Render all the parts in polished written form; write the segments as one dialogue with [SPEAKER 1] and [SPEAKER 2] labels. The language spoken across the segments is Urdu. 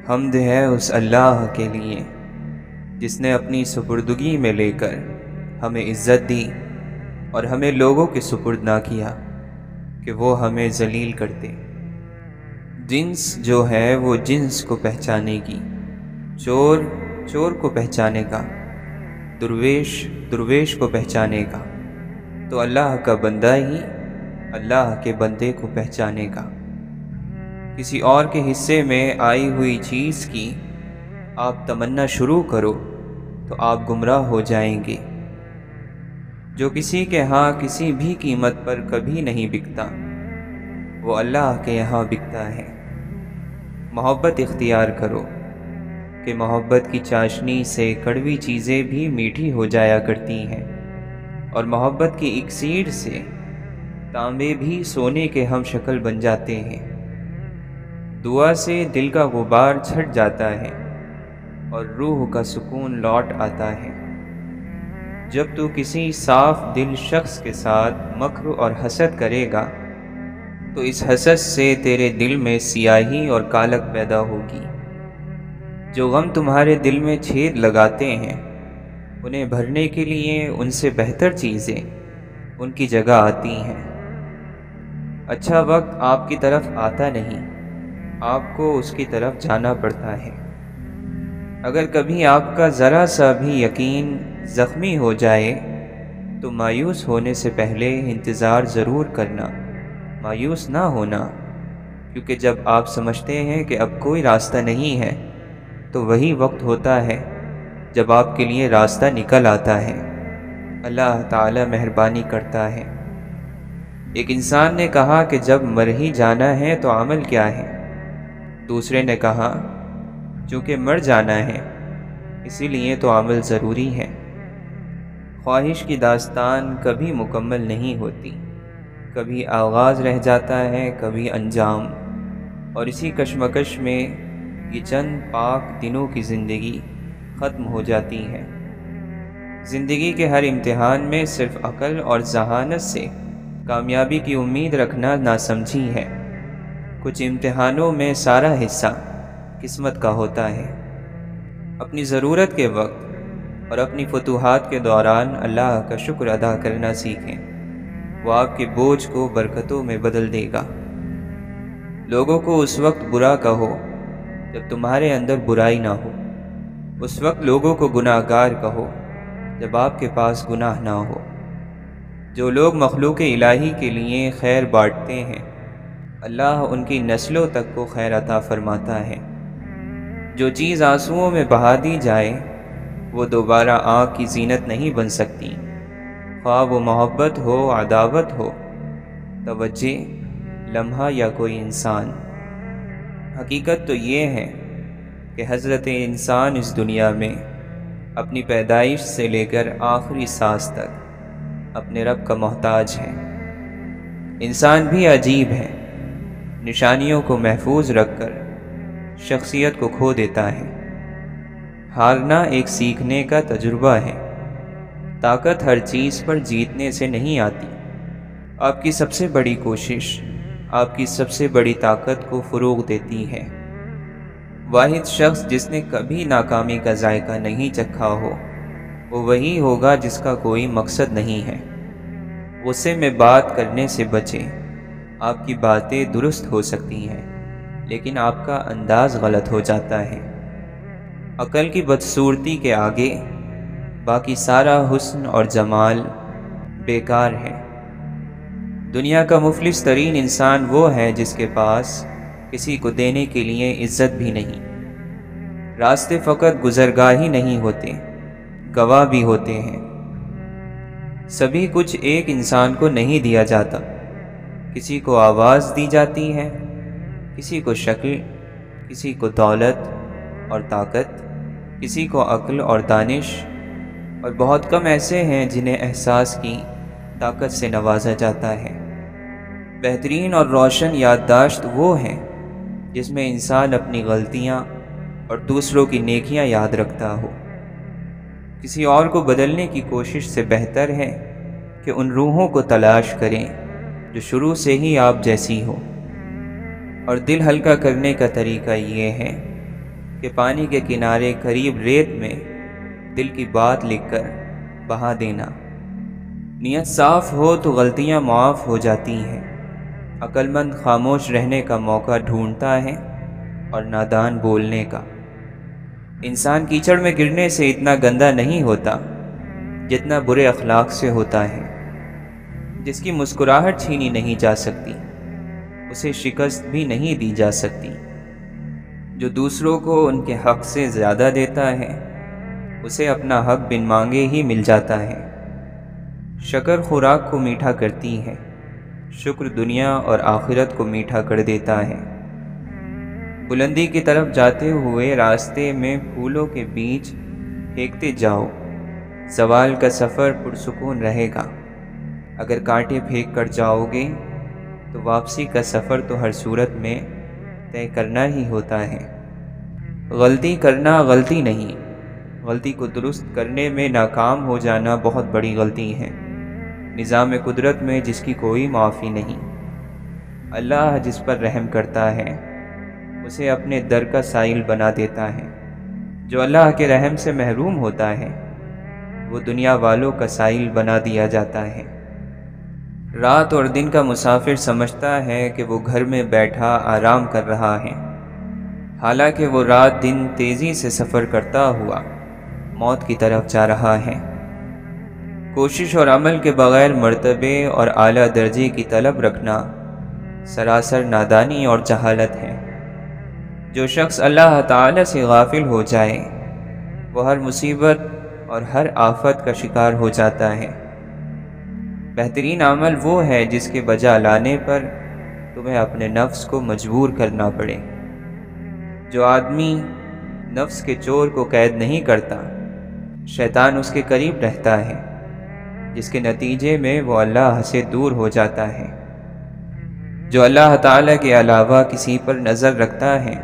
[SPEAKER 1] حمد ہے اس اللہ کے لیے جس نے اپنی سپردگی میں لے کر ہمیں عزت دی اور ہمیں لوگوں کے سپرد نہ کیا کہ وہ ہمیں ذلیل کرتے۔ جنس جو ہے وہ جنس کو پہچانے کی، چور چور کو پہچانے کا، درویش درویش کو پہچانے کا، تو اللہ کا بندہ ہی اللہ کے بندے کو پہچانے کا۔ کسی اور کے حصے میں آئی ہوئی چیز کی آپ تمنا شروع کرو تو آپ گمراہ ہو جائیں گے۔ جو کسی کے ہاں کسی بھی قیمت پر کبھی نہیں بکتا وہ اللہ کے یہاں بکتا ہے۔ محبت اختیار کرو کہ محبت کی چاشنی سے کڑوی چیزیں بھی میٹھی ہو جایا کرتی ہیں، اور محبت کی اکسیر سے تانبے بھی سونے کے ہم شکل بن جاتے ہیں۔ دعا سے دل کا غبار چھٹ جاتا ہے اور روح کا سکون لوٹ آتا ہے۔ جب تو کسی صاف دل شخص کے ساتھ مکر اور حسد کرے گا تو اس حسد سے تیرے دل میں سیاہی اور کالک پیدا ہوگی۔ جو غم تمہارے دل میں چھید لگاتے ہیں انہیں بھرنے کے لیے ان سے بہتر چیزیں ان کی جگہ آتی ہیں۔ اچھا وقت آپ کی طرف آتا نہیں، آپ کو اس کی طرف جانا پڑتا ہے۔ اگر کبھی آپ کا ذرا سا بھی یقین زخمی ہو جائے تو مایوس ہونے سے پہلے انتظار ضرور کرنا، مایوس نہ ہونا، کیونکہ جب آپ سمجھتے ہیں کہ اب کوئی راستہ نہیں ہے تو وہی وقت ہوتا ہے جب آپ کے لیے راستہ نکل آتا ہے۔ اللہ تعالی مہربانی کرتا ہے۔ ایک انسان نے کہا کہ جب مر ہی جانا ہے تو عمل کیا ہے؟ دوسرے نے کہا چونکہ مر جانا ہے اسی لیے تو عمل ضروری ہے۔ خواہش کی داستان کبھی مکمل نہیں ہوتی، کبھی آغاز رہ جاتا ہے کبھی انجام، اور اسی کشمکش میں یہ چند پاک دنوں کی زندگی ختم ہو جاتی ہے۔ زندگی کے ہر امتحان میں صرف عقل اور ذہانت سے کامیابی کی امید رکھنا ناسمجھی ہے۔ کچھ امتحانوں میں سارا حصہ قسمت کا ہوتا ہے۔ اپنی ضرورت کے وقت اور اپنی فتوحات کے دوران اللہ کا شکر ادا کرنا سیکھیں، وہ آپ کے بوجھ کو برکتوں میں بدل دے گا۔ لوگوں کو اس وقت برا کہو جب تمہارے اندر برائی نہ ہو، اس وقت لوگوں کو گناہ گار کہو جب آپ کے پاس گناہ نہ ہو۔ جو لوگ مخلوق الہی کے لیے خیر بانٹتے ہیں اللہ ان کی نسلوں تک کو خیر عطا فرماتا ہے۔ جو چیز آنسوؤں میں بہا دی جائے وہ دوبارہ آنکھ کی زینت نہیں بن سکتی، خواہ وہ محبت ہو، عداوت ہو، توجہ، لمحہ یا کوئی انسان۔ حقیقت تو یہ ہے کہ حضرت انسان اس دنیا میں اپنی پیدائش سے لے کر آخری سانس تک اپنے رب کا محتاج ہے۔ انسان بھی عجیب ہے، نشانیوں کو محفوظ رکھ کر شخصیت کو کھو دیتا ہے۔ ہارنا ایک سیکھنے کا تجربہ ہے۔ طاقت ہر چیز پر جیتنے سے نہیں آتی۔ آپ کی سب سے بڑی کوشش آپ کی سب سے بڑی طاقت کو فروغ دیتی ہے۔ واحد شخص جس نے کبھی ناکامی کا ذائقہ نہیں چکھا ہو وہ وہی ہوگا جس کا کوئی مقصد نہیں ہے۔ غصے میں بات کرنے سے بچیں۔ آپ کی باتیں درست ہو سکتی ہیں لیکن آپ کا انداز غلط ہو جاتا ہے۔ عقل کی بدصورتی کے آگے باقی سارا حسن اور جمال بیکار ہے۔ دنیا کا مفلس ترین انسان وہ ہے جس کے پاس کسی کو دینے کے لیے عزت بھی نہیں۔ راستے فقط گزرگاہ ہی نہیں ہوتے، گواہ بھی ہوتے ہیں۔ سبھی کچھ ایک انسان کو نہیں دیا جاتا، کسی کو آواز دی جاتی ہے، کسی کو شکل، کسی کو دولت اور طاقت، کسی کو عقل اور دانش، اور بہت کم ایسے ہیں جنہیں احساس کی طاقت سے نوازا جاتا ہے۔ بہترین اور روشن یادداشت وہ ہیں جس میں انسان اپنی غلطیاں اور دوسروں کی نیکیاں یاد رکھتا ہو۔ کسی اور کو بدلنے کی کوشش سے بہتر ہے کہ ان روحوں کو تلاش کریں جو شروع سے ہی آپ جیسی ہو۔ اور دل ہلکا کرنے کا طریقہ یہ ہے کہ پانی کے کنارے قریب ریت میں دل کی بات لکھ کر بہا دینا۔ نیت صاف ہو تو غلطیاں معاف ہو جاتی ہیں۔ عقل مند خاموش رہنے کا موقع ڈھونڈتا ہے اور نادان بولنے کا۔ انسان کیچڑ میں گرنے سے اتنا گندا نہیں ہوتا جتنا برے اخلاق سے ہوتا ہے۔ جس کی مسکراہٹ چھینی نہیں جا سکتی اسے شکست بھی نہیں دی جا سکتی۔ جو دوسروں کو ان کے حق سے زیادہ دیتا ہے اسے اپنا حق بن مانگے ہی مل جاتا ہے۔ شکر خوراک کو میٹھا کرتی ہے، شکر دنیا اور آخرت کو میٹھا کر دیتا ہے۔ بلندی کی طرف جاتے ہوئے راستے میں پھولوں کے بیچ پھینکتے جاؤ، زوال کا سفر پرسکون رہے گا۔ اگر کانٹے پھینک کر جاؤ گے تو واپسی کا سفر تو ہر صورت میں طے کرنا ہی ہوتا ہے۔ غلطی کرنا غلطی نہیں، غلطی کو درست کرنے میں ناکام ہو جانا بہت بڑی غلطی ہے۔ نظام قدرت میں جس کی کوئی معافی نہیں۔ اللہ جس پر رحم کرتا ہے اسے اپنے در کا سائل بنا دیتا ہے۔ جو اللہ کے رحم سے محروم ہوتا ہے وہ دنیا والوں کا سائل بنا دیا جاتا ہے۔ رات اور دن کا مسافر سمجھتا ہے کہ وہ گھر میں بیٹھا آرام کر رہا ہے، حالانکہ وہ رات دن تیزی سے سفر کرتا ہوا موت کی طرف جا رہا ہے۔ کوشش اور عمل کے بغیر مرتبے اور اعلیٰ درجے کی طلب رکھنا سراسر نادانی اور جہالت ہے۔ جو شخص اللہ تعالی سے غافل ہو جائے وہ ہر مصیبت اور ہر آفت کا شکار ہو جاتا ہے۔ بہترین عمل وہ ہے جس کے بجا لانے پر تمہیں اپنے نفس کو مجبور کرنا پڑے۔ جو آدمی نفس کے چور کو قید نہیں کرتا شیطان اس کے قریب رہتا ہے، جس کے نتیجے میں وہ اللہ سے دور ہو جاتا ہے۔ جو اللہ تعالی کے علاوہ کسی پر نظر رکھتا ہے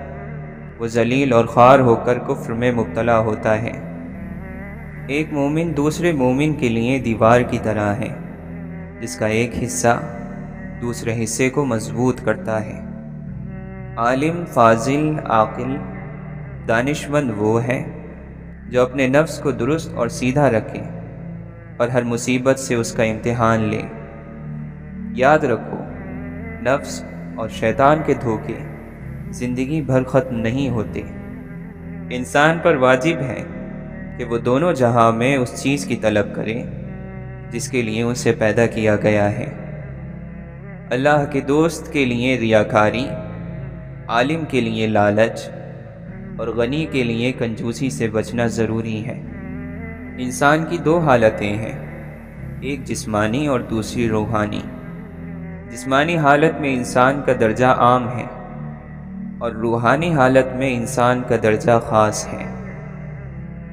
[SPEAKER 1] وہ ذلیل اور خوار ہو کر کفر میں مبتلا ہوتا ہے۔ ایک مومن دوسرے مومن کے لیے دیوار کی طرح ہے جس کا ایک حصہ دوسرے حصے کو مضبوط کرتا ہے۔ عالم، فاضل، عاقل، دانشمند وہ ہے جو اپنے نفس کو درست اور سیدھا رکھے اور ہر مصیبت سے اس کا امتحان لے۔ یاد رکھو، نفس اور شیطان کے دھوکے زندگی بھر ختم نہیں ہوتے۔ انسان پر واجب ہے کہ وہ دونوں جہاں میں اس چیز کی طلب کرے جس کے لیے اسے پیدا کیا گیا ہے۔ اللہ کے دوست کے لیے ریاکاری، عالم کے لیے لالچ اور غنی کے لیے کنجوسی سے بچنا ضروری ہے۔ انسان کی دو حالتیں ہیں، ایک جسمانی اور دوسری روحانی۔ جسمانی حالت میں انسان کا درجہ عام ہے اور روحانی حالت میں انسان کا درجہ خاص ہے۔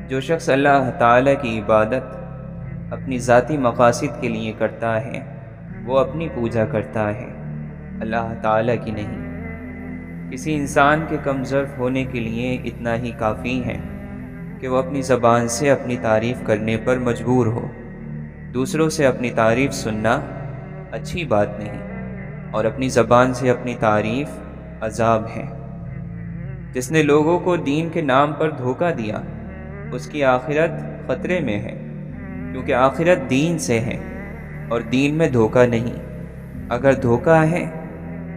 [SPEAKER 1] جو شخص اللہ تعالی کی عبادت اپنی ذاتی مقاصد کے لیے کرتا ہے وہ اپنی پوجا کرتا ہے، اللہ تعالی کی نہیں۔ کسی انسان کے کم ظرف ہونے کے لیے اتنا ہی کافی ہے کہ وہ اپنی زبان سے اپنی تعریف کرنے پر مجبور ہو۔ دوسروں سے اپنی تعریف سننا اچھی بات نہیں اور اپنی زبان سے اپنی تعریف عذاب ہے۔ جس نے لوگوں کو دین کے نام پر دھوکہ دیا اس کی آخرت خطرے میں ہے، کیونکہ آخرت دین سے ہے اور دین میں دھوکہ نہیں۔ اگر دھوکہ ہے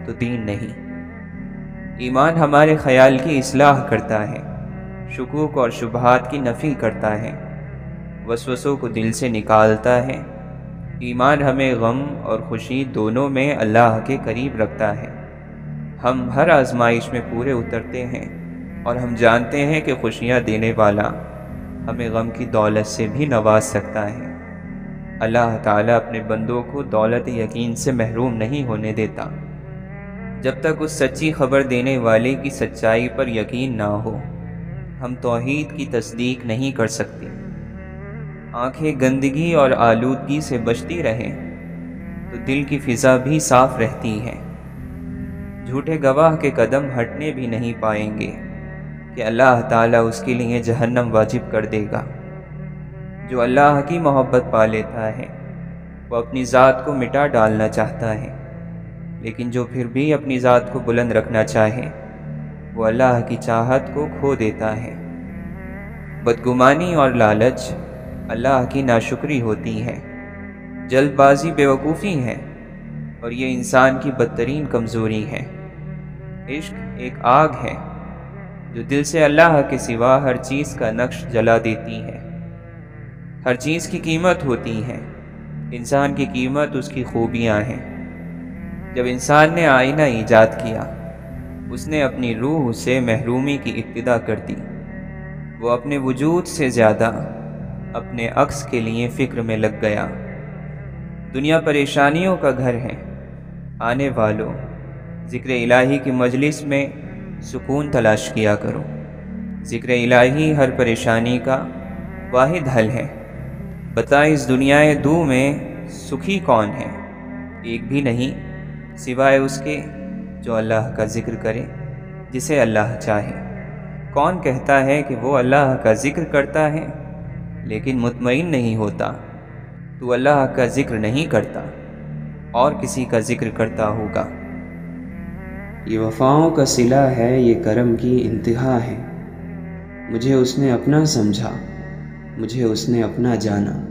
[SPEAKER 1] تو دین نہیں۔ ایمان ہمارے خیال کی اصلاح کرتا ہے، شکوک اور شبہات کی نفی کرتا ہے، وسوسوں کو دل سے نکالتا ہے۔ ایمان ہمیں غم اور خوشی دونوں میں اللہ کے قریب رکھتا ہے۔ ہم ہر آزمائش میں پورے اترتے ہیں اور ہم جانتے ہیں کہ خوشیاں دینے والا ہمیں غم کی دولت سے بھی نواز سکتا ہے۔ اللہ تعالیٰ اپنے بندوں کو دولت یقین سے محروم نہیں ہونے دیتا جب تک اس سچی خبر دینے والے کی سچائی پر یقین نہ ہو۔ ہم توحید کی تصدیق نہیں کر سکتے۔ آنکھیں گندگی اور آلودگی سے بچتی رہیں تو دل کی فضا بھی صاف رہتی ہے۔ جھوٹے گواہ کے قدم ہٹنے بھی نہیں پائیں گے کہ اللہ تعالیٰ اس کے لیے جہنم واجب کر دے گا۔ جو اللہ کی محبت پا لیتا ہے وہ اپنی ذات کو مٹا ڈالنا چاہتا ہے، لیکن جو پھر بھی اپنی ذات کو بلند رکھنا چاہے وہ اللہ کی چاہت کو کھو دیتا ہے۔ بدگمانی اور لالچ اللہ کی ناشکری ہوتی ہے۔ جلد بازی بیوقوفی ہے اور یہ انسان کی بدترین کمزوری ہے۔ عشق ایک آگ ہے جو دل سے اللہ کے سوا ہر چیز کا نقش جلا دیتی ہے۔ ہر چیز کی قیمت ہوتی ہے، انسان کی قیمت اس کی خوبیاں ہیں۔ جب انسان نے آئینہ ایجاد کیا، اس نے اپنی روح سے محرومی کی ابتدا کر دی۔ وہ اپنے وجود سے زیادہ اپنے عکس کے لیے فکر میں لگ گیا۔ دنیا پریشانیوں کا گھر ہے۔ آنے والوں، ذکر الہی کی مجلس میں سکون تلاش کیا کرو۔ ذکر الہی ہر پریشانی کا واحد حل ہے۔ بتا اس دنیا دو میں سکھی کون ہے؟ ایک بھی نہیں سوائے اس کے جو اللہ کا ذکر کرے جسے اللہ چاہے۔ کون کہتا ہے کہ وہ اللہ کا ذکر کرتا ہے لیکن مطمئن نہیں ہوتا؟ تو اللہ کا ذکر نہیں کرتا اور کسی کا ذکر کرتا ہوگا۔
[SPEAKER 2] یہ وفاؤں کا صلہ ہے، یہ کرم کی انتہا ہے۔ مجھے اس نے اپنا سمجھا، مجھے اس نے اپنا جانا۔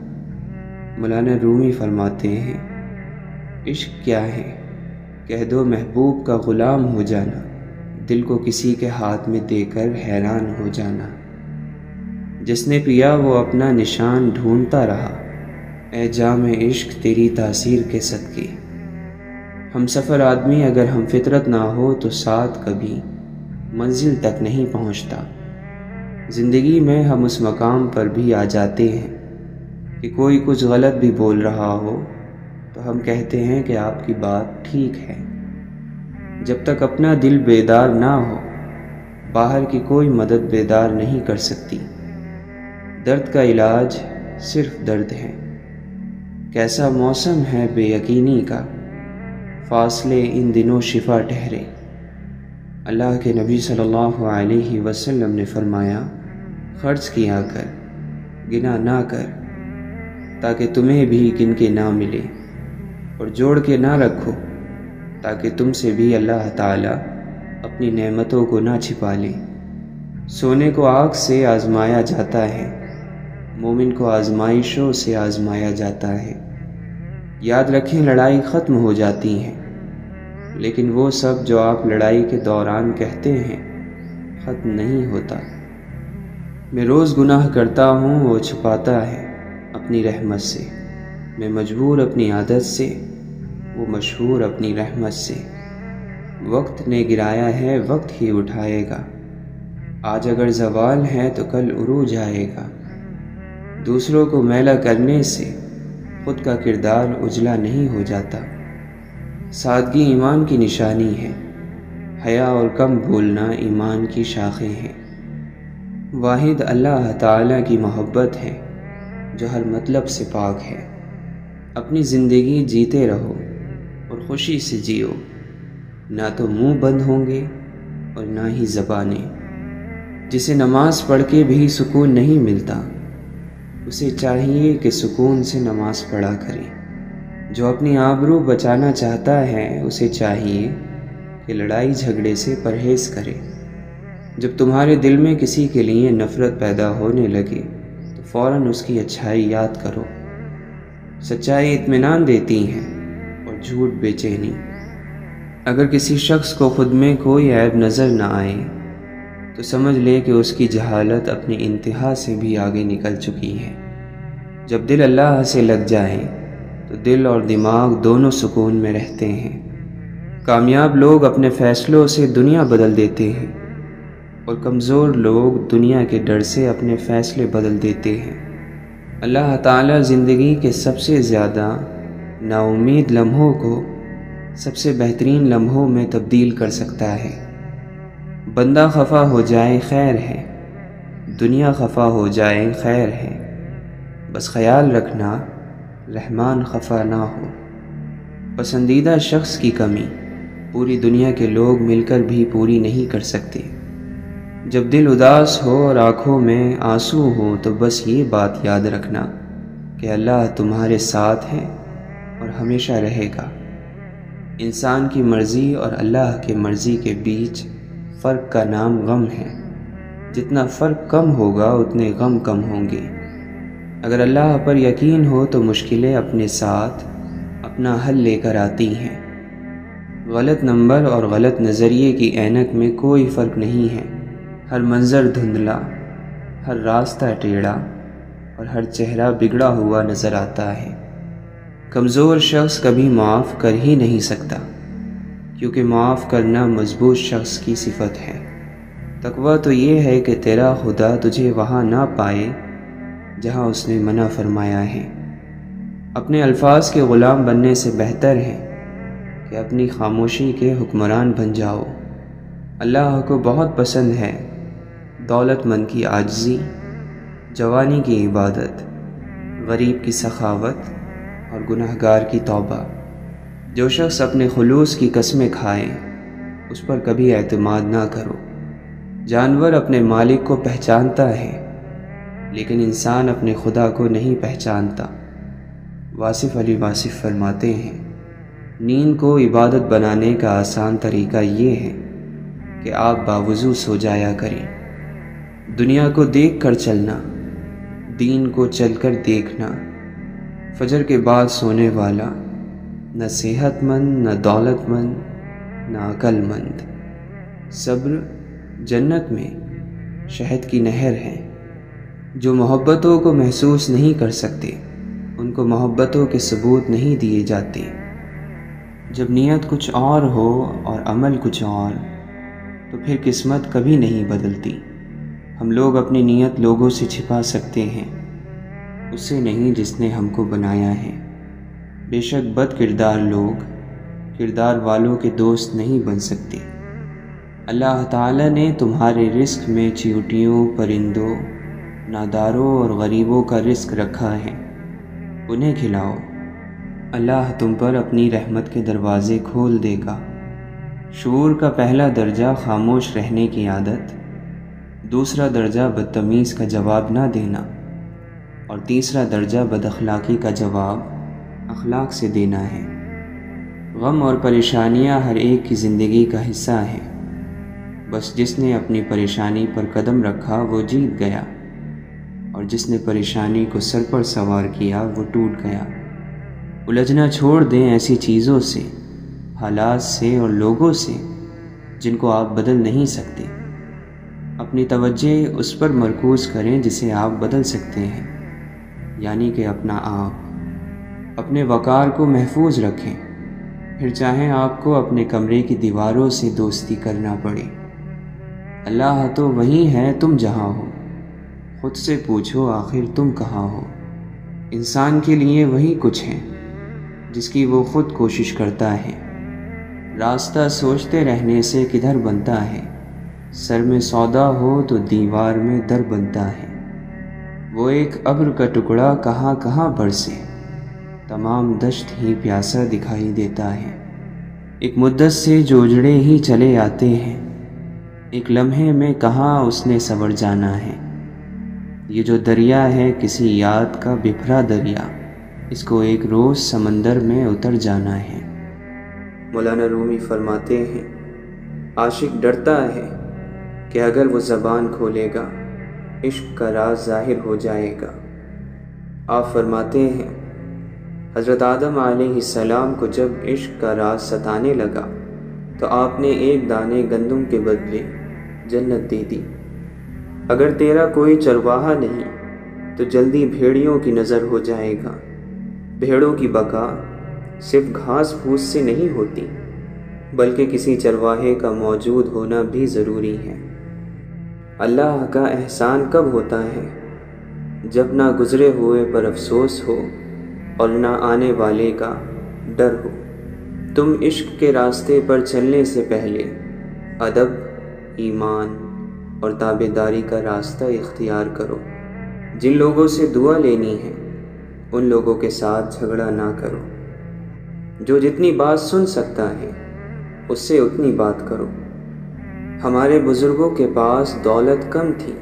[SPEAKER 2] مولانا رومی فرماتے ہیں، عشق کیا ہے؟ کہہ دو محبوب کا غلام ہو جانا، دل کو کسی کے ہاتھ میں دے کر حیران ہو جانا۔ جس نے پیا وہ اپنا نشان ڈھونڈتا رہا، اے جام عشق تیری تاثیر کے صدقے۔ ہم سفر آدمی اگر ہم فطرت نہ ہو تو ساتھ کبھی منزل تک نہیں پہنچتا۔ زندگی میں ہم اس مقام پر بھی آ جاتے ہیں کہ کوئی کچھ غلط بھی بول رہا ہو تو ہم کہتے ہیں کہ آپ کی بات ٹھیک ہے۔ جب تک اپنا دل بیدار نہ ہو، باہر کی کوئی مدد بیدار نہیں کر سکتی۔ درد کا علاج صرف درد ہے۔ کیسا موسم ہے بے یقینی کا، فاصلے ان دنوں شفا ٹھہرے۔ اللہ کے نبی صلی اللہ علیہ وسلم نے فرمایا، خرچ کیا کر، گنا نہ کر، تاکہ تمہیں بھی گن کے نہ ملے، اور جوڑ کے نہ رکھو تاکہ تم سے بھی اللہ تعالیٰ اپنی نعمتوں کو نہ چھپا لے۔ سونے کو آگ سے آزمایا جاتا ہے، مومن کو آزمائشوں سے آزمایا جاتا ہے۔ یاد رکھیں لڑائی ختم ہو جاتی ہیں، لیکن وہ سب جو آپ لڑائی کے دوران کہتے ہیں ختم نہیں ہوتا۔ میں روز گناہ کرتا ہوں، وہ چھپاتا ہے اپنی رحمت سے۔ میں مجبور اپنی عادت سے، وہ مشہور اپنی رحمت سے۔ وقت نے گرایا ہے، وقت ہی اٹھائے گا۔ آج اگر زوال ہے تو کل عروج آئے گا۔ دوسروں کو میلا کرنے سے خود کا کردار اجلا نہیں ہو جاتا۔ سادگی ایمان کی نشانی ہے، حیا اور کم بولنا ایمان کی شاخیں ہیں۔ واحد اللہ تعالیٰ کی محبت ہے جو ہر مطلب سے پاک ہے۔ اپنی زندگی جیتے رہو اور خوشی سے جیو، نہ تو منہ بند ہوں گے اور نہ ہی زبانیں۔ جسے نماز پڑھ کے بھی سکون نہیں ملتا، اسے چاہیے کہ سکون سے نماز پڑھا کرے۔ جو اپنی آبرو بچانا چاہتا ہے، اسے چاہیے کہ لڑائی جھگڑے سے پرہیز کرے۔ جب تمہارے دل میں کسی کے لیے نفرت پیدا ہونے لگے تو فوراً اس کی اچھائی یاد کرو۔ سچائی اطمینان دیتی ہے اور جھوٹ بے چینی۔ اگر کسی شخص کو خود میں کوئی عیب نظر نہ آئے تو سمجھ لے کہ اس کی جہالت اپنی انتہا سے بھی آگے نکل چکی ہے۔ جب دل اللہ سے لگ جائے تو دل اور دماغ دونوں سکون میں رہتے ہیں۔ کامیاب لوگ اپنے فیصلوں سے دنیا بدل دیتے ہیں اور کمزور لوگ دنیا کے ڈر سے اپنے فیصلے بدل دیتے ہیں۔ اللہ تعالیٰ زندگی کے سب سے زیادہ نا امید لمحوں کو سب سے بہترین لمحوں میں تبدیل کر سکتا ہے۔ بندہ خفا ہو جائے خیر ہے، دنیا خفا ہو جائے خیر ہے، بس خیال رکھنا رحمان خفا نہ ہو۔ پسندیدہ شخص کی کمی پوری دنیا کے لوگ مل کر بھی پوری نہیں کر سکتے۔ جب دل اداس ہو اور آنکھوں میں آنسو ہو تو بس یہ بات یاد رکھنا کہ اللہ تمہارے ساتھ ہے اور ہمیشہ رہے گا۔ انسان کی مرضی اور اللہ کی مرضی کے بیچ فرق کا نام غم ہے، جتنا فرق کم ہوگا اتنے غم کم ہوں گے۔ اگر اللہ پر یقین ہو تو مشکلیں اپنے ساتھ اپنا حل لے کر آتی ہیں۔ غلط نمبر اور غلط نظریے کی اینک میں کوئی فرق نہیں ہے۔ ہر منظر دھندلا، ہر راستہ ٹیڑھا اور ہر چہرہ بگڑا ہوا نظر آتا ہے۔ کمزور شخص کبھی معاف کر ہی نہیں سکتا، کیونکہ معاف کرنا مضبوط شخص کی صفت ہے۔ تقویٰ تو یہ ہے کہ تیرا خدا تجھے وہاں نہ پائے جہاں اس نے منع فرمایا ہے۔ اپنے الفاظ کے غلام بننے سے بہتر ہے کہ اپنی خاموشی کے حکمران بن جاؤ۔ اللہ کو بہت پسند ہے دولت مند کی عاجزی، جوانی کی عبادت، غریب کی سخاوت اور گناہگار کی توبہ۔ جو شخص اپنے خلوص کی قسمیں کھائے اس پر کبھی اعتماد نہ کرو۔ جانور اپنے مالک کو پہچانتا ہے لیکن انسان اپنے خدا کو نہیں پہچانتا۔ واصف علی واصف فرماتے ہیں، نیند کو عبادت بنانے کا آسان طریقہ یہ ہے کہ آپ باوضو سو جایا کریں۔ دنیا کو دیکھ کر چلنا، دین کو چل کر دیکھنا۔ فجر کے بعد سونے والا نہ صحت مند، نہ دولت مند، نہ عقل مند۔ صبر جنت میں شہد کی نہر ہے۔ جو محبتوں کو محسوس نہیں کر سکتے ان کو محبتوں کے ثبوت نہیں دیے جاتے۔ جب نیت کچھ اور ہو اور عمل کچھ اور تو پھر قسمت کبھی نہیں بدلتی۔ ہم لوگ اپنی نیت لوگوں سے چھپا سکتے ہیں، اس سے نہیں جس نے ہم کو بنایا ہے۔ بے شک بد کردار لوگ کردار والوں کے دوست نہیں بن سکتے۔ اللہ تعالیٰ نے تمہارے رزق میں چیونٹیوں، پرندوں، ناداروں اور غریبوں کا رزق رکھا ہے، انہیں کھلاؤ۔ اللہ تم پر اپنی رحمت کے دروازے کھول دے گا۔ شعور کا پہلا درجہ خاموش رہنے کی عادت، دوسرا درجہ بدتمیز کا جواب نہ دینا اور تیسرا درجہ بد اخلاقی کا جواب اخلاق سے دینا ہے۔ غم اور پریشانیاں ہر ایک کی زندگی کا حصہ ہیں، بس جس نے اپنی پریشانی پر قدم رکھا وہ جیت گیا، اور جس نے پریشانی کو سر پر سوار کیا وہ ٹوٹ گیا۔ الجھنا چھوڑ دیں ایسی چیزوں سے، حالات سے اور لوگوں سے جن کو آپ بدل نہیں سکتے۔ اپنی توجہ اس پر مرکوز کریں جسے آپ بدل سکتے ہیں، یعنی کہ اپنا آپ۔ اپنے وقار کو محفوظ رکھیں، پھر چاہیں آپ کو اپنے کمرے کی دیواروں سے دوستی کرنا پڑے۔ اللہ تو وہی ہے تم جہاں ہو، خود سے پوچھو آخر تم کہاں ہو۔ انسان کے لیے وہی کچھ ہے جس کی وہ خود کوشش کرتا ہے۔ راستہ سوچتے رہنے سے کدھر بنتا ہے، سر میں سودا ہو تو دیوار میں در بنتا ہے۔ وہ ایک ابر کا ٹکڑا کہاں کہاں برسے، تمام دشت ہی پیاسا دکھائی دیتا ہے۔ ایک مدت سے جو اجڑے ہی چلے آتے ہیں، ایک لمحے میں کہاں اس نے سنور جانا ہے۔ یہ جو دریا ہے کسی یاد کا بکھرا دریا، اس کو ایک روز سمندر میں اتر جانا ہے۔ مولانا رومی فرماتے ہیں، عاشق ڈرتا ہے کہ اگر وہ زبان کھولے گا عشق کا راز ظاہر ہو جائے گا۔ آپ فرماتے ہیں، حضرت آدم علیہ السلام کو جب عشق کا راز ستانے لگا تو آپ نے ایک دانے گندم کے بدلے جنت دے دی۔ اگر تیرا کوئی چرواہا نہیں تو جلدی بھیڑیوں کی نظر ہو جائے گا۔ بھیڑوں کی بقا صرف گھاس پھوس سے نہیں ہوتی، بلکہ کسی چرواہے کا موجود ہونا بھی ضروری ہے۔ اللہ کا احسان کب ہوتا ہے؟ جب نہ گزرے ہوئے پر افسوس ہو اور نہ آنے والے کا ڈر ہو۔ تم عشق کے راستے پر چلنے سے پہلے ادب، ایمان اور تابعداری کا راستہ اختیار کرو۔ جن لوگوں سے دعا لینی ہے ان لوگوں کے ساتھ جھگڑا نہ کرو۔ جو جتنی بات سن سکتا ہے اس سے اتنی بات کرو۔ ہمارے بزرگوں کے پاس دولت کم تھی،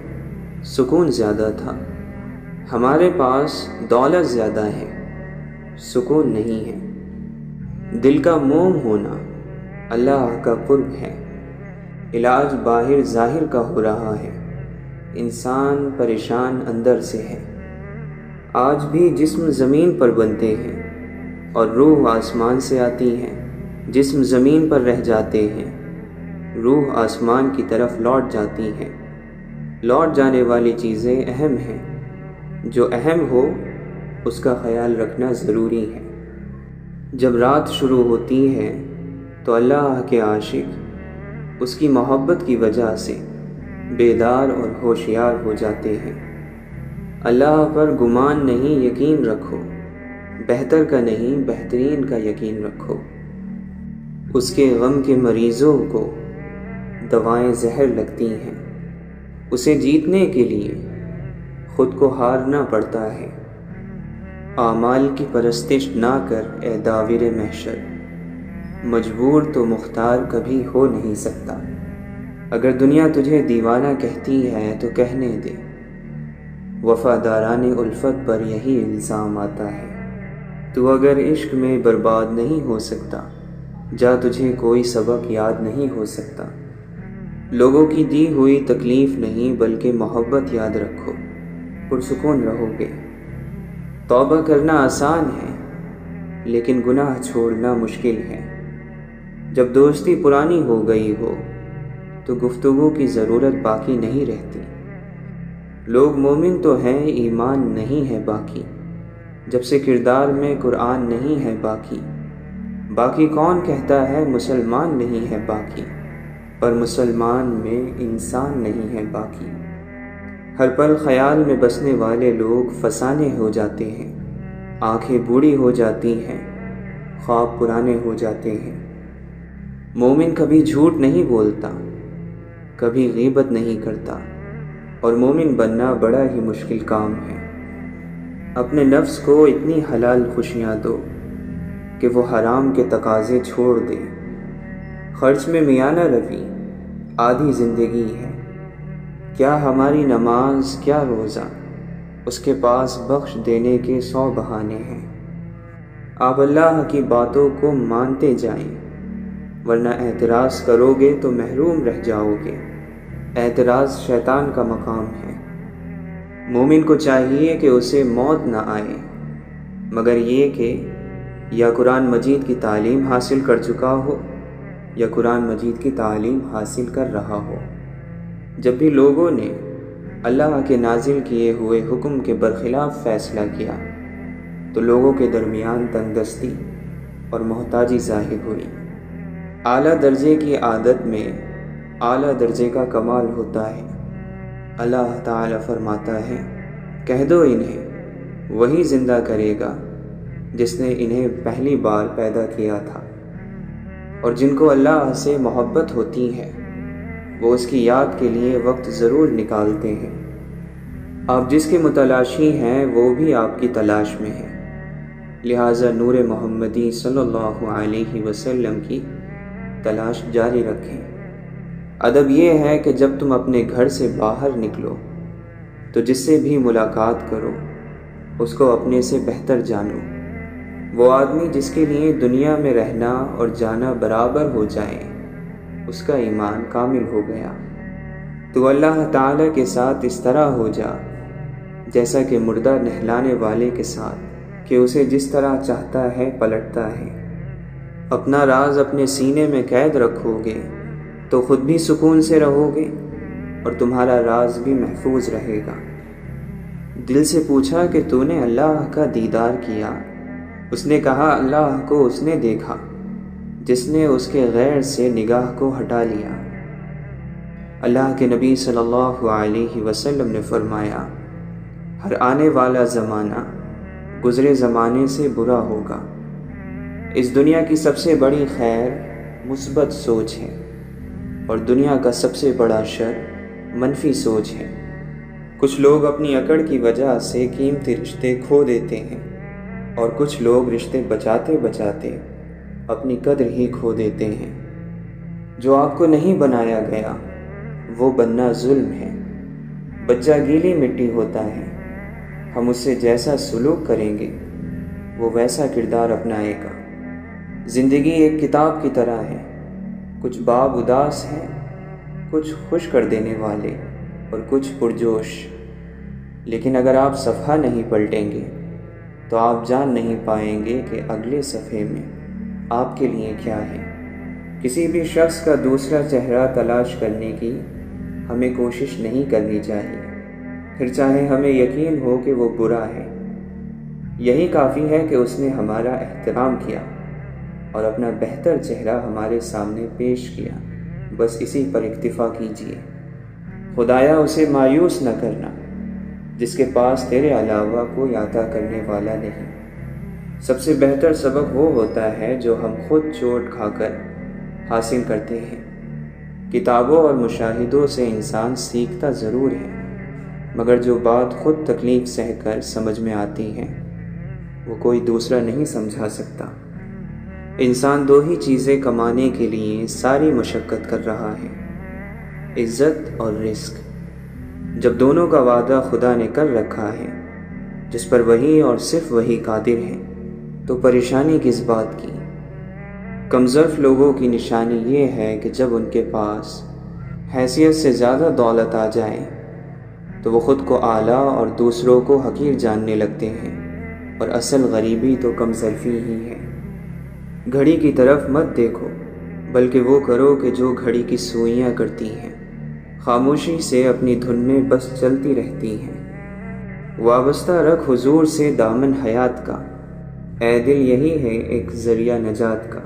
[SPEAKER 2] سکون زیادہ تھا۔ ہمارے پاس دولت زیادہ ہے، سکون نہیں ہے۔ دل کا موم ہونا اللہ کا قرب ہے۔ علاج باہر ظاہر کا ہو رہا ہے، انسان پریشان اندر سے ہے۔ آج بھی جسم زمین پر بنتے ہیں اور روح آسمان سے آتی ہے، جسم زمین پر رہ جاتے ہیں، روح آسمان کی طرف لوٹ جاتی ہے۔ لوٹ جانے والی چیزیں اہم ہیں، جو اہم ہو اس کا خیال رکھنا ضروری ہے۔ جب رات شروع ہوتی ہے تو اللہ کے عاشق اس کی محبت کی وجہ سے بیدار اور ہوشیار ہو جاتے ہیں۔ اللہ پر گمان نہیں یقین رکھو، بہتر کا نہیں بہترین کا یقین رکھو۔ اس کے غم کے مریضوں کو دوائیں زہر لگتی ہیں، اسے جیتنے کے لیے خود کو ہارنا پڑتا ہے۔ اعمال کی پرستش نہ کر اے داور محشر، مجبور تو مختار کبھی ہو نہیں سکتا۔ اگر دنیا تجھے دیوانہ کہتی ہے تو کہنے دے، وفاداران الفت پر یہی الزام آتا ہے۔ تو اگر عشق میں برباد نہیں ہو سکتا، جا تجھے کوئی سبق یاد نہیں ہو سکتا۔ لوگوں کی دی ہوئی تکلیف نہیں بلکہ محبت یاد رکھو، پرسکون رہو گے۔ توبہ کرنا آسان ہے لیکن گناہ چھوڑنا مشکل ہے۔ جب دوستی پرانی ہو گئی ہو تو گفتگو کی ضرورت باقی نہیں رہتی۔ لوگ مومن تو ہیں ایمان نہیں ہے باقی، جب سے کردار میں قرآن نہیں ہے باقی۔ باقی کون کہتا ہے مسلمان نہیں ہے باقی، پر مسلمان میں انسان نہیں ہے باقی۔ ہر پل خیال میں بسنے والے لوگ فسانے ہو جاتے ہیں، آنکھیں بوڑھی ہو جاتی ہیں، خواب پرانے ہو جاتے ہیں۔ مومن کبھی جھوٹ نہیں بولتا، کبھی غیبت نہیں کرتا، اور مومن بننا بڑا ہی مشکل کام ہے۔ اپنے نفس کو اتنی حلال خوشیاں دو کہ وہ حرام کے تقاضے چھوڑ دے۔ خرچ میں میانہ روی آدھی زندگی ہے، کیا ہماری نماز کیا روزہ، اس کے پاس بخش دینے کے 100 بہانے ہیں۔ آپ اللہ کی باتوں کو مانتے جائیں، ورنہ اعتراض کرو گے تو محروم رہ جاؤ گے۔ اعتراض شیطان کا مقام ہے۔ مومن کو چاہیے کہ اسے موت نہ آئے مگر یہ کہ یا قرآن مجید کی تعلیم حاصل کر چکا ہو یا قرآن مجید کی تعلیم حاصل کر رہا ہو۔ جب بھی لوگوں نے اللہ کے نازل کیے ہوئے حکم کے برخلاف فیصلہ کیا تو لوگوں کے درمیان تنگ دستی اور محتاجی ظاہر ہوئی۔ اعلیٰ درجے کی عادت میں اعلیٰ درجے کا کمال ہوتا ہے۔ اللہ تعالی فرماتا ہے، کہہ دو انہیں وہی زندہ کرے گا جس نے انہیں پہلی بار پیدا کیا تھا۔ اور جن کو اللہ سے محبت ہوتی ہے وہ اس کی یاد کے لیے وقت ضرور نکالتے ہیں۔ آپ جس کے متلاشی ہیں وہ بھی آپ کی تلاش میں ہے، لہٰذا نور محمدی صلی اللہ علیہ وسلم کی تلاش جاری رکھیں۔ ادب یہ ہے کہ جب تم اپنے گھر سے باہر نکلو تو جس سے بھی ملاقات کرو اس کو اپنے سے بہتر جانو۔ وہ آدمی جس کے لیے دنیا میں رہنا اور جانا برابر ہو جائے اس کا ایمان کامل ہو گیا۔ تو اللہ تعالیٰ کے ساتھ اس طرح ہو جا جیسا کہ مردہ نہلانے والے کے ساتھ، کہ اسے جس طرح چاہتا ہے پلٹتا ہے۔ اپنا راز اپنے سینے میں قید رکھو گے تو خود بھی سکون سے رہو گے اور تمہارا راز بھی محفوظ رہے گا۔ دل سے پوچھا کہ تو نے اللہ کا دیدار کیا؟ اس نے کہا اللہ کو اس نے دیکھا جس نے اس کے غیر سے نگاہ کو ہٹا لیا۔ اللہ کے نبی صلی اللہ علیہ وسلم نے فرمایا، ہر آنے والا زمانہ گزرے زمانے سے برا ہوگا۔ اس دنیا کی سب سے بڑی خیر مثبت سوچ ہے اور دنیا کا سب سے بڑا شر منفی سوچ ہے۔ کچھ لوگ اپنی اکڑ کی وجہ سے قیمتی رشتے کھو دیتے ہیں اور کچھ لوگ رشتے بچاتے بچاتے اپنی قدر ہی کھو دیتے ہیں۔ جو آپ کو نہیں بنایا گیا وہ بننا ظلم ہے۔ بچہ گیلی مٹی ہوتا ہے، ہم اس سے جیسا سلوک کریں گے وہ ویسا کردار اپنائے گا۔ زندگی ایک کتاب کی طرح ہے، کچھ باب اداس ہیں کچھ خوش کر دینے والے اور کچھ پرجوش، لیکن اگر آپ صفحہ نہیں پلٹیں گے تو آپ جان نہیں پائیں گے کہ اگلے صفحے میں آپ کے لیے کیا ہے۔ کسی بھی شخص کا دوسرا چہرہ تلاش کرنے کی ہمیں کوشش نہیں کرنی چاہیے، پھر چاہے ہمیں یقین ہو کہ وہ برا ہے۔ یہی کافی ہے کہ اس نے ہمارا احترام کیا اور اپنا بہتر چہرہ ہمارے سامنے پیش کیا، بس اسی پر اکتفا کیجیے۔ خدایا اسے مایوس نہ کرنا جس کے پاس تیرے علاوہ کوئی عطا کرنے والا نہیں۔ سب سے بہتر سبق وہ ہوتا ہے جو ہم خود چوٹ کھا کر حاصل کرتے ہیں۔ کتابوں اور مشاہدوں سے انسان سیکھتا ضرور ہے، مگر جو بات خود تکلیف سہ کر سمجھ میں آتی ہے وہ کوئی دوسرا نہیں سمجھا سکتا۔ انسان دو ہی چیزیں کمانے کے لیے ساری مشقت کر رہا ہے، عزت اور رزق۔ جب دونوں کا وعدہ خدا نے کر رکھا ہے جس پر وہی اور صرف وہی قادر ہے تو پریشانی کس بات کی؟ کمزرف لوگوں کی نشانی یہ ہے کہ جب ان کے پاس حیثیت سے زیادہ دولت آ جائے تو وہ خود کو اعلیٰ اور دوسروں کو حقیر جاننے لگتے ہیں، اور اصل غریبی تو کمزرفی ہی ہے۔ گھڑی کی طرف مت دیکھو، بلکہ وہ کرو کہ جو گھڑی کی سوئیاں کرتی ہیں، خاموشی سے اپنی دھن میں بس چلتی رہتی ہیں۔ وابستہ رکھ حضور سے دامن حیات کا، اے دل یہی ہے ایک ذریعہ نجات کا۔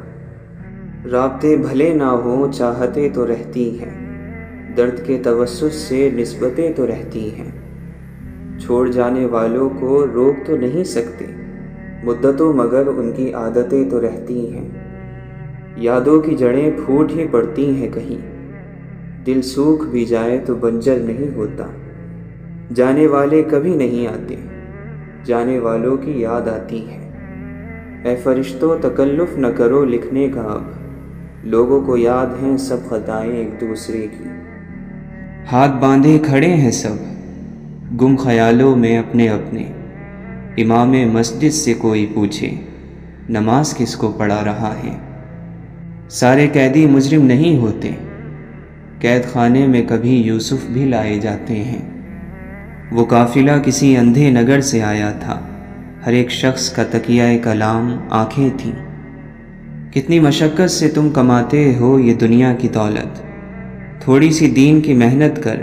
[SPEAKER 2] رابطے بھلے نہ ہوں چاہتے تو رہتی ہیں، درد کے توسط سے نسبتیں تو رہتی ہیں۔ چھوڑ جانے والوں کو روک تو نہیں سکتے مدتوں، مگر ان کی عادتیں تو رہتی ہیں۔ یادوں کی جڑیں پھوٹ ہی پڑتی ہیں کہیں، دل سوکھ بھی جائے تو بنجر نہیں ہوتا۔ جانے والے کبھی نہیں آتے، جانے والوں کی یاد آتی ہے۔ اے فرشتوں تکلف نہ کرو لکھنے کا اب، لوگوں کو یاد ہیں سب خطائیں ایک دوسرے کی۔ ہاتھ باندھے کھڑے ہیں سب گم خیالوں میں اپنے اپنے، امام مسجد سے کوئی پوچھے نماز کس کو پڑھا رہا ہے۔ سارے قیدی مجرم نہیں ہوتے، قید خانے میں کبھی یوسف بھی لائے جاتے ہیں۔ وہ قافلہ کسی اندھے نگر سے آیا تھا، ہر ایک شخص کا تکیہ کلام آنکھیں تھیں۔ کتنی مشقت سے تم کماتے ہو یہ دنیا کی دولت، تھوڑی سی دین کی محنت کر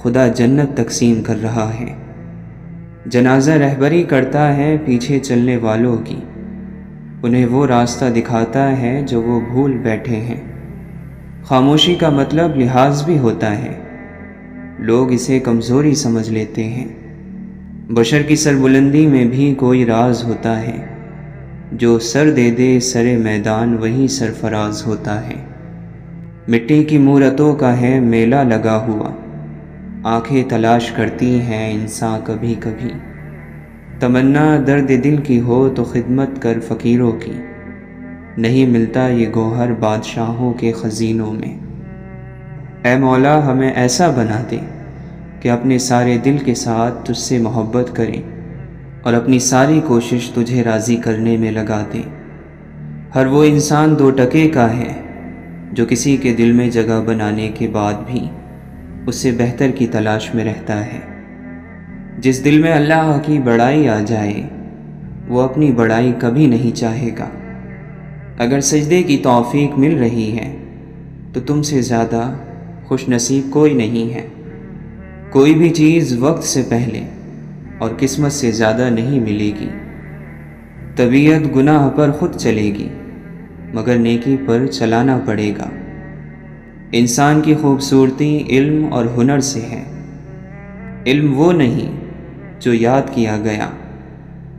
[SPEAKER 2] خدا جنت تقسیم کر رہا ہے۔ جنازہ رہبری کرتا ہے پیچھے چلنے والوں کی، انہیں وہ راستہ دکھاتا ہے جو وہ بھول بیٹھے ہیں۔ خاموشی کا مطلب لحاظ بھی ہوتا ہے، لوگ اسے کمزوری سمجھ لیتے ہیں۔ بشر کی سربلندی میں بھی کوئی راز ہوتا ہے، جو سر دے دے سر میدان وہی سرفراز ہوتا ہے۔ مٹی کی مورتوں کا ہے میلہ لگا ہوا، آنکھیں تلاش کرتی ہیں انسان کبھی کبھی۔ تمنا درد دل کی ہو تو خدمت کر فقیروں کی، نہیں ملتا یہ گوہر بادشاہوں کے خزینوں میں۔ اے مولا ہمیں ایسا بنا دے کہ اپنے سارے دل کے ساتھ تجھ سے محبت کریں اور اپنی ساری کوشش تجھے راضی کرنے میں لگا دیں۔ ہر وہ انسان 2 ٹکے کا ہے جو کسی کے دل میں جگہ بنانے کے بعد بھی اس سے بہتر کی تلاش میں رہتا ہے۔ جس دل میں اللہ کی بڑائی آ جائے وہ اپنی بڑائی کبھی نہیں چاہے گا۔ اگر سجدے کی توفیق مل رہی ہے تو تم سے زیادہ خوش نصیب کوئی نہیں ہے۔ کوئی بھی چیز وقت سے پہلے اور قسمت سے زیادہ نہیں ملے گی۔ طبیعت گناہ پر خود چلے گی مگر نیکی پر چلانا پڑے گا۔ انسان کی خوبصورتی علم اور ہنر سے ہے۔ علم وہ نہیں جو یاد کیا گیا،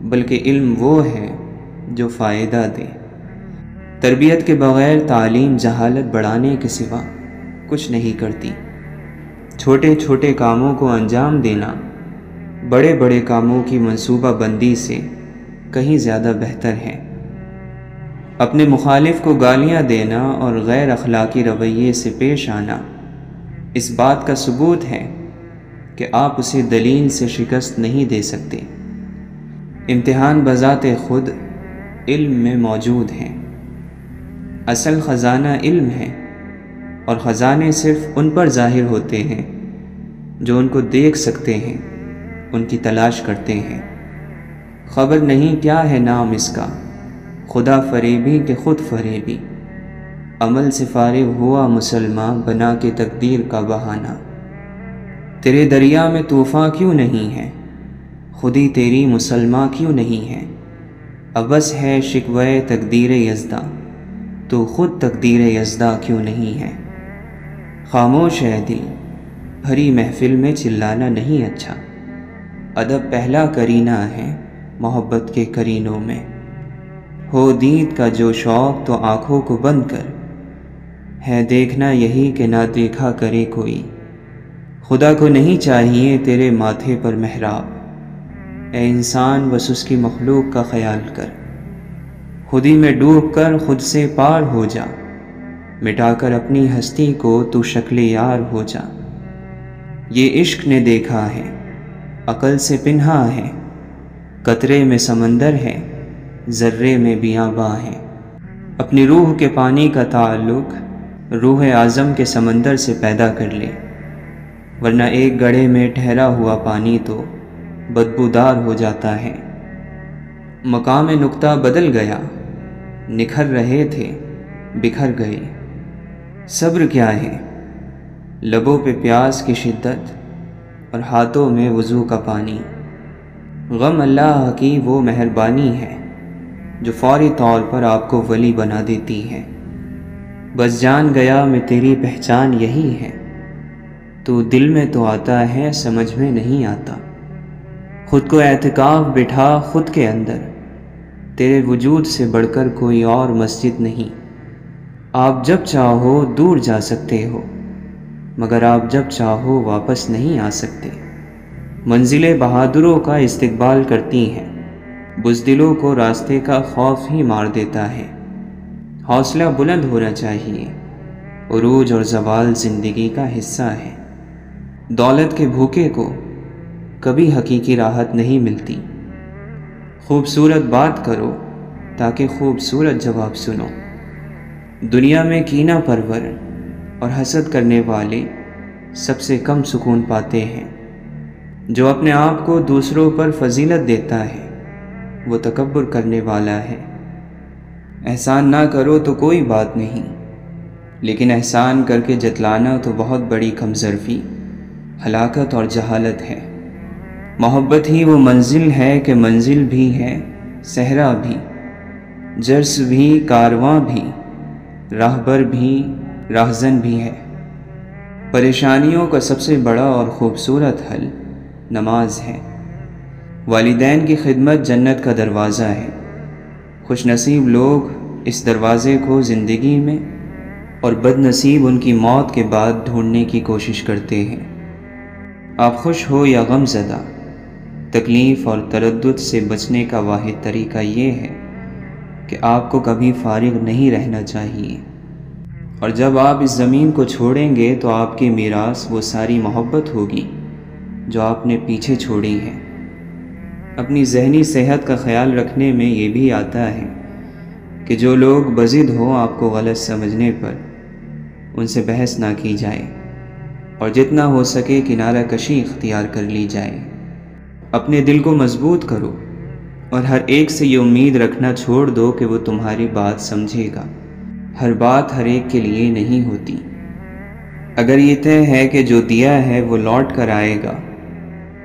[SPEAKER 2] بلکہ علم وہ ہے جو فائدہ دے۔ تربیت کے بغیر تعلیم جہالت بڑھانے کے سوا کچھ نہیں کرتی۔ چھوٹے چھوٹے کاموں کو انجام دینا بڑے بڑے کاموں کی منصوبہ بندی سے کہیں زیادہ بہتر ہے۔ اپنے مخالف کو گالیاں دینا اور غیر اخلاقی رویے سے پیش آنا اس بات کا ثبوت ہے کہ آپ اسے دلیل سے شکست نہیں دے سکتے۔ امتحان بذات خود علم میں موجود ہے۔ اصل خزانہ علم ہے، اور خزانے صرف ان پر ظاہر ہوتے ہیں جو ان کو دیکھ سکتے ہیں، ان کی تلاش کرتے ہیں۔ خبر نہیں کیا ہے نام اس کا، خدا فریبی کہ خود فریبی، عمل سے فارغ ہوا مسلمان بنا کے تقدیر کا بہانہ۔ تیرے دریا میں طوفاں کیوں نہیں ہے، خودی تیری مسلمان کیوں نہیں ہے؟ ابس ہے شکوہ تقدیر یزداں، تو خود تقدیر یزداں کیوں نہیں ہے؟ خاموش ہے دل، بھری محفل میں چلانا نہیں اچھا، ادب پہلا کرینہ ہے محبت کے کرینوں میں۔ ہو دید کا جو شوق تو آنکھوں کو بند کر، ہے دیکھنا یہی کہ نہ دیکھا کرے کوئی۔ خدا کو نہیں چاہیے تیرے ماتھے پر محراب، اے انسان بس اس کی مخلوق کا خیال کر۔ خودی میں ڈوب کر خود سے پار ہو جا، مٹا کر اپنی ہستی کو تو شکل یار ہو جا۔ یہ عشق نے دیکھا ہے، عقل سے پنہا ہے، قطرے میں سمندر ہے، ذرے میں بیاباں ہے۔ اپنی روح کے پانی کا تعلق روح اعظم کے سمندر سے پیدا کر لے، ورنہ ایک گڑھے میں ٹھہرا ہوا پانی تو بدبودار ہو جاتا ہے۔ مقام نقطہ بدل گیا، نکھر رہے تھے بکھر گئے۔ صبر کیا ہے، لبوں پہ پیاس کی شدت اور ہاتھوں میں وضو کا پانی۔ غم اللہ کی وہ مہربانی ہے جو فوری طور پر آپ کو ولی بنا دیتی ہے۔ بس جان گیا میں تیری پہچان یہی ہے، تو دل میں تو آتا ہے سمجھ میں نہیں آتا۔ خود کو اعتکاف بٹھا خود کے اندر، تیرے وجود سے بڑھ کر کوئی اور مسجد نہیں۔ آپ جب چاہو دور جا سکتے ہو، مگر آپ جب چاہو واپس نہیں آ سکتے۔ منزلیں بہادروں کا استقبال کرتی ہیں، بزدلوں کو راستے کا خوف ہی مار دیتا ہے۔ حوصلہ بلند ہونا چاہیے، عروج اور زوال زندگی کا حصہ ہے۔ دولت کے بھوکے کو کبھی حقیقی راحت نہیں ملتی۔ خوبصورت بات کرو تاکہ خوبصورت جواب سنو۔ دنیا میں کینہ پرور اور حسد کرنے والے سب سے کم سکون پاتے ہیں۔ جو اپنے آپ کو دوسروں پر فضیلت دیتا ہے وہ تکبر کرنے والا ہے۔ احسان نہ کرو تو کوئی بات نہیں، لیکن احسان کر کے جتلانا تو بہت بڑی کمظرفی، ہلاکت اور جہالت ہے۔ محبت ہی وہ منزل ہے کہ منزل بھی ہے صحرا بھی، جرس بھی کارواں بھی، راہبر بھی راہزن بھی ہے۔ پریشانیوں کا سب سے بڑا اور خوبصورت حل نماز ہے۔ والدین کی خدمت جنت کا دروازہ ہے۔ خوش نصیب لوگ اس دروازے کو زندگی میں اور بد نصیب ان کی موت کے بعد ڈھونڈنے کی کوشش کرتے ہیں۔ آپ خوش ہو یا غم زدہ، تکلیف اور تردد سے بچنے کا واحد طریقہ یہ ہے کہ آپ کو کبھی فارغ نہیں رہنا چاہیے۔ اور جب آپ اس زمین کو چھوڑیں گے تو آپ کی میراث وہ ساری محبت ہوگی جو آپ نے پیچھے چھوڑی ہے۔ اپنی ذہنی صحت کا خیال رکھنے میں یہ بھی آتا ہے کہ جو لوگ بضد ہوں آپ کو غلط سمجھنے پر ان سے بحث نہ کی جائے، اور جتنا ہو سکے کنارہ کشی اختیار کر لی جائے۔ اپنے دل کو مضبوط کرو اور ہر ایک سے یہ امید رکھنا چھوڑ دو کہ وہ تمہاری بات سمجھے گا۔ ہر بات ہر ایک کے لیے نہیں ہوتی۔ اگر یہ طے ہے کہ جو دیا ہے وہ لوٹ کر آئے گا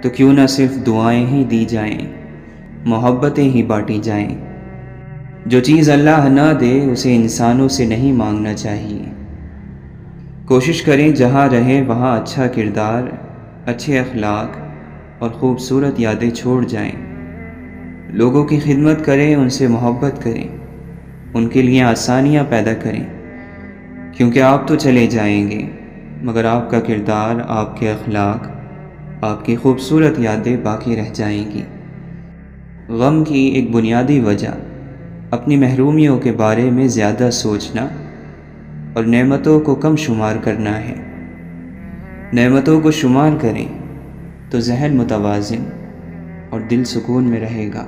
[SPEAKER 2] تو کیوں نہ صرف دعائیں ہی دی جائیں، محبتیں ہی بانٹی جائیں۔ جو چیز اللہ نہ دے اسے انسانوں سے نہیں مانگنا چاہیے۔ کوشش کریں جہاں رہیں وہاں اچھا کردار، اچھے اخلاق اور خوبصورت یادیں چھوڑ جائیں۔ لوگوں کی خدمت کریں، ان سے محبت کریں، ان کے لیے آسانیاں پیدا کریں، کیونکہ آپ تو چلے جائیں گے مگر آپ کا کردار، آپ کے اخلاق، آپ کی خوبصورت یادیں باقی رہ جائیں گی۔ غم کی ایک بنیادی وجہ اپنی محرومیوں کے بارے میں زیادہ سوچنا اور نعمتوں کو کم شمار کرنا ہے۔ نعمتوں کو شمار کریں تو ذہن متوازن اور دل سکون میں رہے گا۔